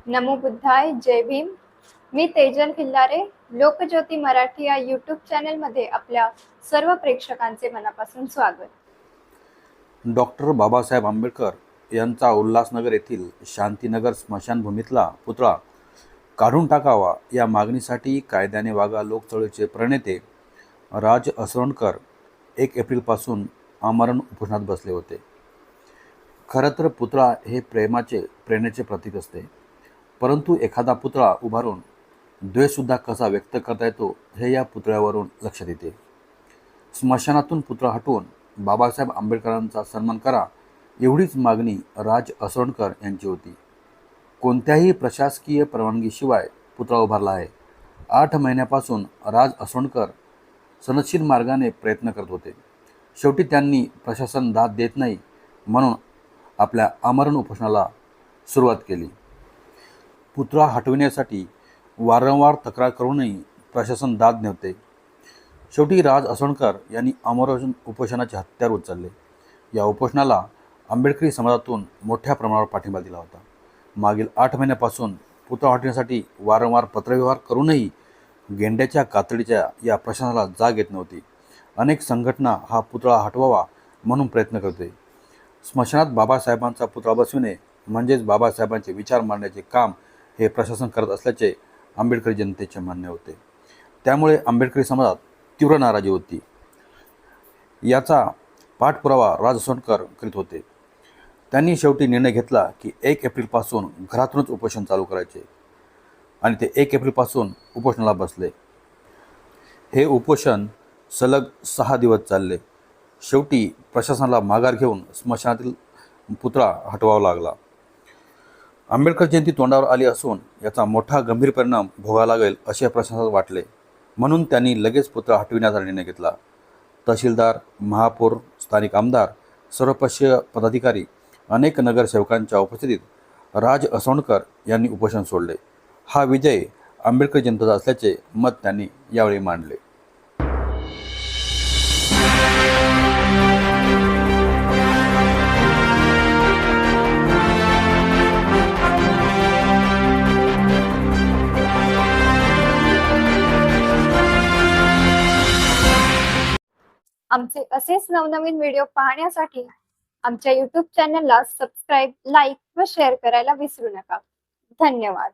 नमो बुद्धाय, जय भीम. मी तेजल खिल्लारे. लोकज्योती मराठी या यूट्यूब चॅनलमध्ये आपल्या सर्व प्रेक्षकांचे मनापासून स्वागत. डॉक्टर बाबासाहेब आंबेडकर यांचा उल्हासनगर येथील शांतीनगर स्मशानभूमीतला पुतळा काढून टाकावा या मागणीसाठी कायद्याने वागा लोकचळवळीचे प्रणेते राज असोळणकर 1 एप्रिलपासून आमरण उपोषणात बसले होते. खरं तर पुतळा हे प्रेरणेचे प्रतीक असते, परंतु एखादा पुतळा उभारून द्वेषसुद्धा कसा व्यक्त करता येतो हे या पुतळ्यावरून लक्षात येते. स्मशानातून पुतळा हटवून बाबासाहेब आंबेडकरांचा सन्मान करा एवढीच मागणी राज असोळणकर यांची होती. कोणत्याही प्रशासकीय परवानगीशिवाय पुतळा उभारला आहे. 8 महिन्यापासून राज असोळणकर सनदशीर मार्गाने प्रयत्न करत होते. शेवटी त्यांनी प्रशासन दाद देत नाही म्हणून आपल्या आमरण उपोषणाला सुरुवात केली. पुतळा हटविण्यासाठी वारंवार तक्रार करूनही प्रशासन दाद नव्हते. शेवटी राज असोळणकर यांनी आमरण उपोषणाचे हत्यार उचलले. या उपोषणाला आंबेडकरी समाजातून मोठ्या प्रमाणावर पाठिंबा दिला होता. मागील 8 महिन्यापासून पुतळा हटविण्यासाठी वारंवार पत्रव्यवहार करूनही गेंड्याच्या कातडीच्या या प्रशासनाला जाग येत नव्हती. अनेक संघटना हा पुतळा हटवावा म्हणून प्रयत्न करते. स्मशानात बाबासाहेबांचा पुतळा बसविणे म्हणजेच बाबासाहेबांचे विचार मांडण्याचे काम हे प्रशासन करत असल्याचे आंबेडकरी जनतेचे म्हणणे होते. त्यामुळे आंबेडकरी समाजात तीव्र नाराजी होती. याचा पाठपुरावा राज असोळणकर करीत होते. त्यांनी शेवटी निर्णय घेतला की 1 एप्रिलपासून घरातूनच उपोषण चालू करायचे आणि ते 1 एप्रिलपासून उपोषणाला बसले. हे उपोषण सलग 6 दिवस चालले. शेवटी प्रशासनाला माघार घेऊन स्मशानातील पुतळा हटवावा लागला. आंबेडकर जयंती तोंडावर आली असून याचा मोठा गंभीर परिणाम भोगावा लागेल असे प्रशासनाला वाटले, म्हणून त्यांनी लगेच पुतळा हटविण्याचा निर्णय घेतला. तहसीलदार, महापौर, स्थानिक आमदार, सर्वपक्षीय पदाधिकारी, अनेक नगरसेवकांच्या उपस्थितीत राज असोळणकर यांनी उपोषण सोडले. हा विजय आंबेडकर जनतेचा असल्याचे मत त्यांनी यावेळी मांडले. आमचे असेच नवनवीन व्हिडिओ पाहण्यासाठी आमच्या यूट्यूब चॅनलला सबस्क्राईब, लाईक व शेअर करायला विसरू नका. धन्यवाद.